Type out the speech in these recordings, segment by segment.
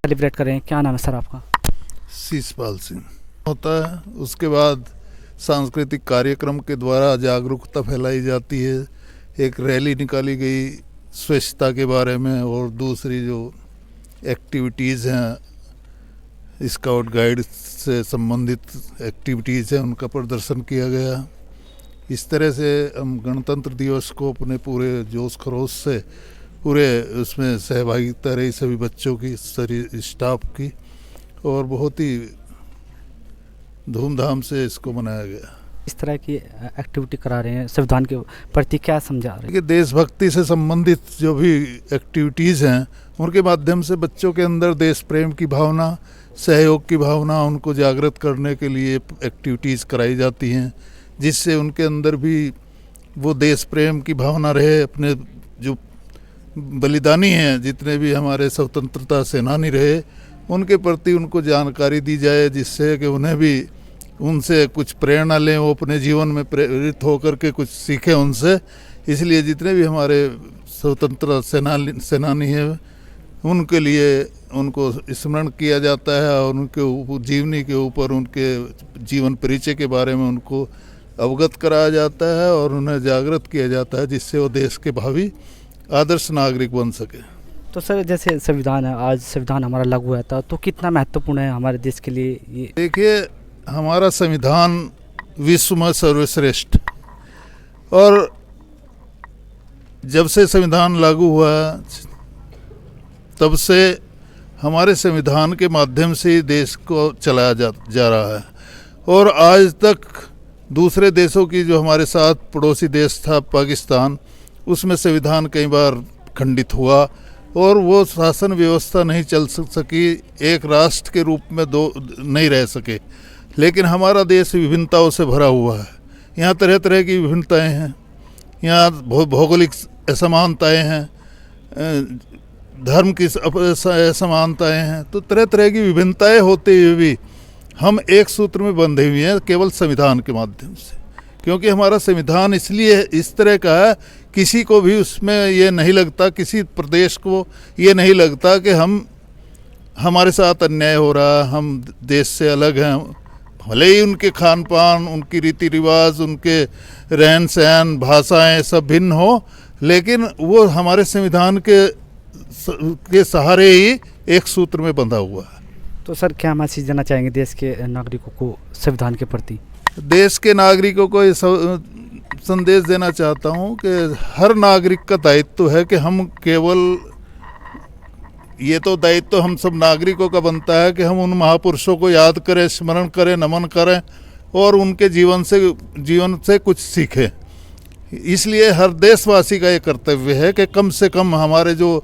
Celebrate कर रहे हैं, क्या नाम है सर आपका? शीशपाल सिंह होता है। उसके बाद सांस्कृतिक कार्यक्रम के द्वारा जागरूकता फैलाई जाती है। एक रैली निकाली गई स्वच्छता के बारे में, और दूसरी जो एक्टिविटीज़ हैं स्काउट गाइड से संबंधित एक्टिविटीज़ हैं उनका प्रदर्शन किया गया। इस तरह से हम गणतंत्र दिवस को अपने पूरे जोश खरोश से पूरे उसमें सहभागिता रही सभी बच्चों की, सारी स्टाफ की, और बहुत ही धूमधाम से इसको मनाया गया। इस तरह की एक्टिविटी करा रहे हैं, संविधान के प्रति क्या समझा रहे हैं? कि देशभक्ति से संबंधित जो भी एक्टिविटीज़ हैं उनके माध्यम से बच्चों के अंदर देश प्रेम की भावना, सहयोग की भावना, उनको जागृत करने के लिए एक्टिविटीज़ कराई जाती हैं, जिससे उनके अंदर भी वो देश प्रेम की भावना रहे। अपने जो बलिदानी हैं, जितने भी हमारे स्वतंत्रता सेनानी रहे, उनके प्रति उनको जानकारी दी जाए, जिससे कि उन्हें भी उनसे कुछ प्रेरणा लें, वो अपने जीवन में प्रेरित होकर के कुछ सीखें उनसे। इसलिए जितने भी हमारे स्वतंत्रता सेनानी हैं उनके लिए उनको स्मरण किया जाता है, और उनके जीवनी के ऊपर, उनके जीवन परिचय के बारे में उनको अवगत कराया जाता है और उन्हें जागृत किया जाता है, जिससे वो देश के भावी आदर्श नागरिक बन सके। तो सर जैसे संविधान है, आज संविधान हमारा लागू हुआ था, तो कितना महत्वपूर्ण है हमारे देश के लिए ये? देखिए, हमारा संविधान विश्व में सर्वश्रेष्ठ, और जब से संविधान लागू हुआ तब से हमारे संविधान के माध्यम से ही देश को चलाया जा रहा है। और आज तक दूसरे देशों की, जो हमारे साथ पड़ोसी देश था पाकिस्तान, उसमें संविधान कई बार खंडित हुआ और वो शासन व्यवस्था नहीं चल सकी, एक राष्ट्र के रूप में दो नहीं रह सके। लेकिन हमारा देश विभिन्नताओं से भरा हुआ है। यहाँ तरह तरह की विभिन्नताएं हैं, यहाँ भौगोलिक असमानताएं हैं, धर्म की असमानताएं हैं, तो तरह तरह की विभिन्नताएं होते हुए भी हम एक सूत्र में बंधे हुए हैं केवल संविधान के माध्यम से। क्योंकि हमारा संविधान इसलिए इस तरह का है, किसी को भी उसमें ये नहीं लगता, किसी प्रदेश को ये नहीं लगता कि हमारे साथ अन्याय हो रहा, हम देश से अलग हैं। भले ही उनके खान पान, उनकी रीति रिवाज, उनके रहन सहन, भाषाएं सब भिन्न हो, लेकिन वो हमारे संविधान के सहारे ही एक सूत्र में बंधा हुआ है। तो सर क्या मैसेज देना चाहेंगे देश के नागरिकों को संविधान के प्रति? देश के नागरिकों को ये संदेश देना चाहता हूँ कि हर नागरिक का दायित्व है कि हम केवल, ये तो दायित्व हम सब नागरिकों का बनता है कि हम उन महापुरुषों को याद करें, स्मरण करें, नमन करें और उनके जीवन से कुछ सीखें। इसलिए हर देशवासी का ये कर्तव्य है कि कम से कम हमारे जो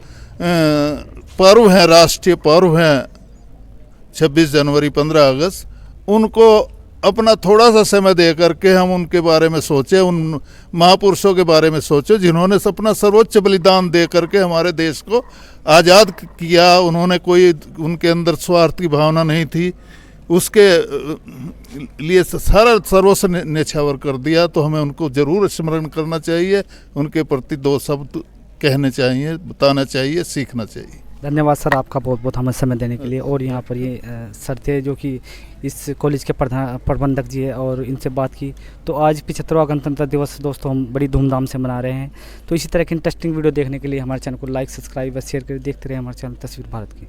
पर्व हैं, राष्ट्रीय पर्व हैं 26 जनवरी, 15 अगस्त, उनको अपना थोड़ा सा समय दे करके हम उनके बारे में सोचें, उन महापुरुषों के बारे में सोचें जिन्होंने अपना सर्वोच्च बलिदान दे करके हमारे देश को आज़ाद किया। उन्होंने कोई, उनके अंदर स्वार्थ की भावना नहीं थी, उसके लिए सारा सर्वस्व न्यौछावर कर दिया। तो हमें उनको ज़रूर स्मरण करना चाहिए, उनके प्रति दो शब्द कहने चाहिए, बताना चाहिए, सीखना चाहिए। धन्यवाद सर आपका बहुत बहुत हमें समय देने के लिए। और यहाँ पर ये सर थे जो कि इस कॉलेज के प्रबंधक जी है, और इनसे बात की। तो आज 75वां गणतंत्र दिवस दोस्तों हम बड़ी धूमधाम से मना रहे हैं। तो इसी तरह की इंटरेस्टिंग वीडियो देखने के लिए हमारे चैनल को लाइक, सब्सक्राइब व शेयर कर देखते रहे हमारे चैनल तस्वीर भारत की।